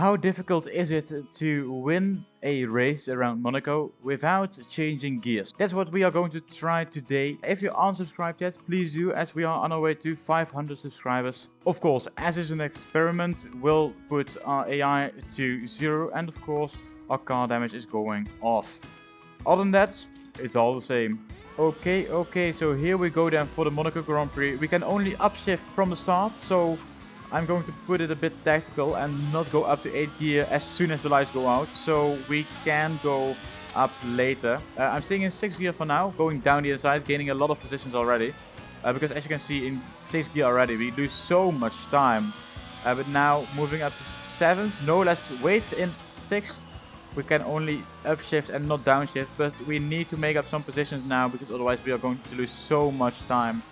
How difficult is it to win a race around Monaco without changing gears? That's what we are going to try today. If you aren't subscribed yet, please do, as we are on our way to 500 subscribers. Of course, as is an experiment, we'll put our AI to 0 and of course our car damage is going off. Other than that, it's all the same. Okay, so here we go then for the Monaco Grand Prix. We can only upshift from the start, so I'm going to put it a bit tactical and not go up to 8th gear as soon as the lights go out, so we can go up later. I'm staying in 6th gear for now, going down the inside, gaining a lot of positions already. Because as you can see in 6th gear already, we lose so much time. But now moving up to 7th, no, let's wait in 6th. We can only upshift and not downshift, but we need to make up some positions now because otherwise we are going to lose so much time.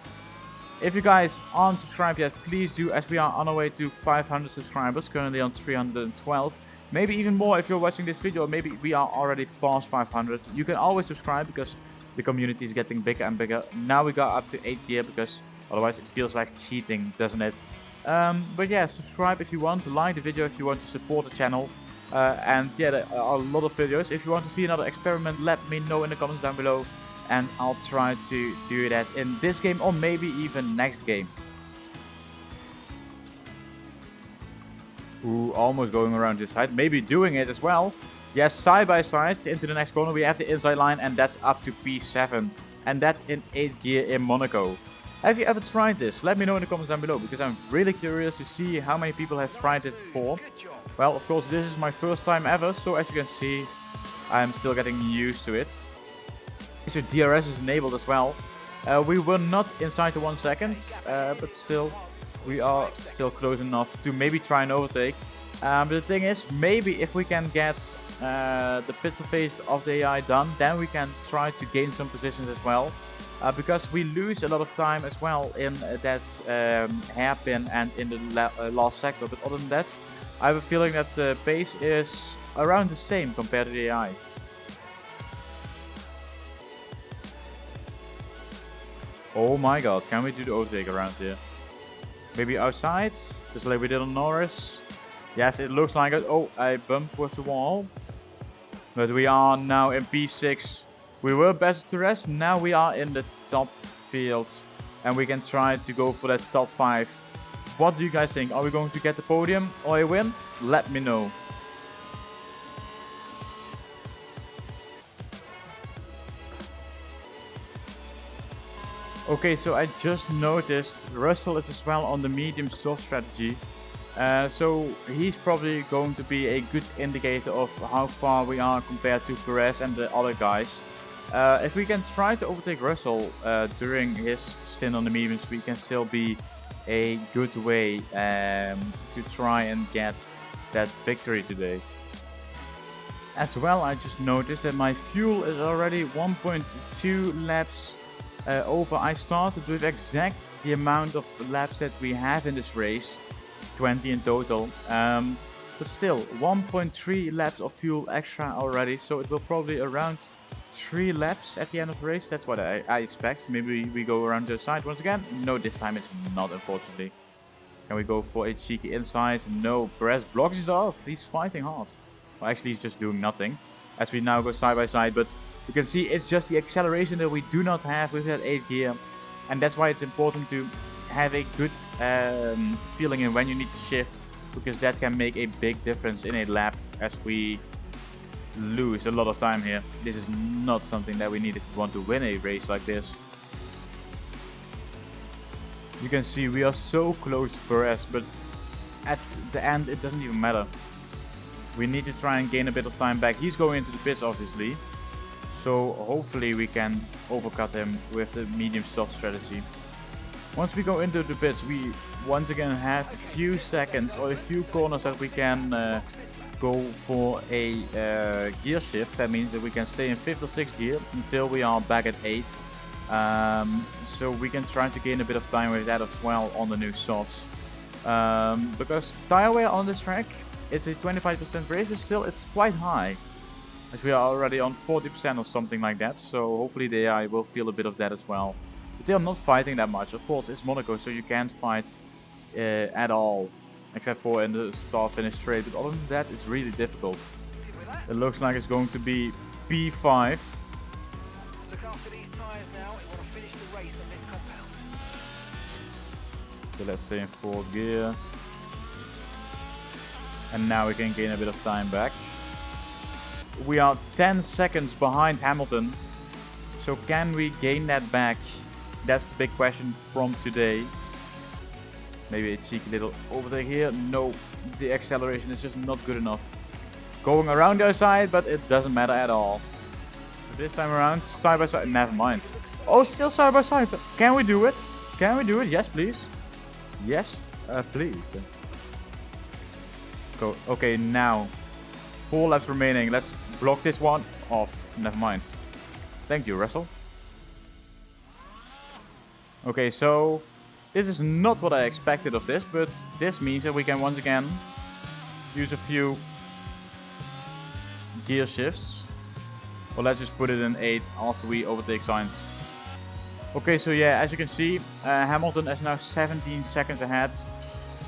If you guys aren't subscribed yet, please do, as we are on our way to 500 subscribers, currently on 312. Maybe even more if you're watching this video, or maybe we are already past 500. You can always subscribe because the community is getting bigger and bigger. Now we got up to 8th gear because otherwise it feels like cheating, doesn't it? But yeah, subscribe if you want, like the video if you want to support the channel. And yeah, there are a lot of videos. If you want to see another experiment, let me know in the comments down below. And I'll try to do that in this game or maybe even next game. Ooh, almost going around this side. Maybe doing it as well. Yes, side by side into the next corner. We have the inside line and that's up to P7. And that in 8th gear in Monaco. Have you ever tried this? Let me know in the comments down below because I'm really curious to see how many people have tried it before. Well, of course, this is my first time ever. So as you can see, I'm still getting used to it. So DRS is enabled as well. We were not inside the 1 second, but still, we are still close enough to maybe try and overtake. But the thing is, maybe if we can get the pistol phase of the AI done, then we can try to gain some positions as well. Because we lose a lot of time as well in that hairpin and in the last sector. But other than that, I have a feeling that the pace is around the same compared to the AI. Oh my god, can we do the overtake around here? Maybe outside, just like we did on Norris. Yes, it looks like it. Oh, I bumped with the wall. But we are now in P6. We were best to rest, now we are in the top field. And we can try to go for that top 5. What do you guys think? Are we going to get the podium or a win? Let me know. Okay, so I just noticed Russell is as well on the medium soft strategy. So he's probably going to be a good indicator of how far we are compared to Perez and the other guys. If we can try to overtake Russell during his stint on the mediums, we can still be a good way to try and get that victory today. As well, I just noticed that my fuel is already 1.2 laps over. I started with exact the amount of laps that we have in this race, 20 in total, but still 1.3 laps of fuel extra already, so it will probably around 3 laps at the end of the race. That's what I expect. Maybe we go around the side once again. No, this time it's not, unfortunately. Can we go for a cheeky inside? No, Perez blocks it off. He's fighting hard. Well, actually he's just doing nothing as we now go side by side, but you can see it's just the acceleration that we do not have with that 8th gear, and that's why it's important to have a good feeling in when you need to shift, because that can make a big difference in a lap as we lose a lot of time here. This is not something that we need if we want to win a race like this. You can see we are so close to Perez, but at the end it doesn't even matter. We need to try and gain a bit of time back. He's going into the pits obviously, so hopefully we can overcut him with the medium soft strategy. Once we go into the pits, we once again have a few seconds or a few corners that we can go for a gear shift. That means that we can stay in 5th or 6th gear until we are back at 8th. So we can try to gain a bit of time with that as well on the new softs. Because tire wear on this track, it's a 25% race, but still it's quite high. As we are already on 40% or something like that, so hopefully the AI will feel a bit of that as well. But they are not fighting that much. Of course, it's Monaco, so you can't fight at all. except for in the start-finish straight, but other than that, it's really difficult. It looks like it's going to be P5. Look after these tyres now. We want to finish the race on this compound. So let's say in 4th gear. And now we can gain a bit of time back. We are 10 seconds behind Hamilton. So can we gain that back? That's the big question from today. Maybe a cheeky little overtake here. No, the acceleration is just not good enough. Going around the outside, but it doesn't matter at all. This time around, side by side. Never mind. Oh, still side by side. Can we do it? Can we do it? Yes, please. Yes, please. Go. Okay, now 4 laps remaining. Let's block this one off. Never mind. Thank you, Russell. Okay, so this is not what I expected of this, but this means that we can once again use a few gear shifts. Or let's just put it in 8 after we overtake Sainz. Okay, so yeah, as you can see, Hamilton is now 17 seconds ahead.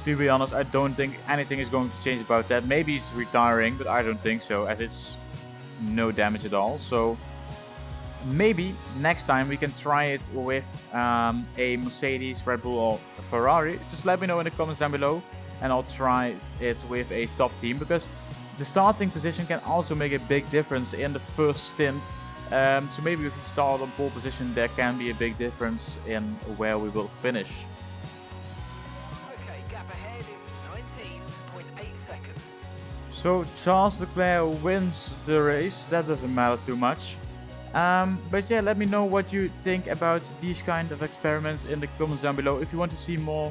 To be honest, I don't think anything is going to change about that. Maybe he's retiring, but I don't think so, as it's no damage at all. So maybe next time we can try it with a Mercedes, Red Bull or a Ferrari. Just let me know in the comments down below and I'll try it with a top team, because the starting position can also make a big difference in the first stint. So maybe if we start on pole position, there can be a big difference in where we will finish. Okay, gap ahead is 19.8 seconds. So Charles Leclerc wins the race. That doesn't matter too much. But yeah, let me know what you think about these kind of experiments in the comments down below. If you want to see more,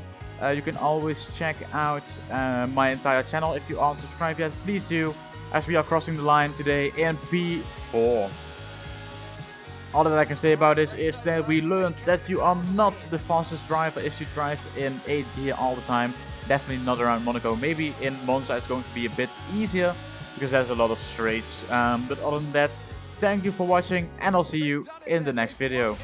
you can always check out my entire channel. If you aren't subscribed yet, please do, as we are crossing the line today in P4. All that I can say about this is that we learned that you are not the fastest driver if you drive in 8th gear all the time. Definitely not around Monaco. Maybe in Monza it's going to be a bit easier, because there's a lot of straights. But other than that, thank you for watching, and I'll see you in the next video.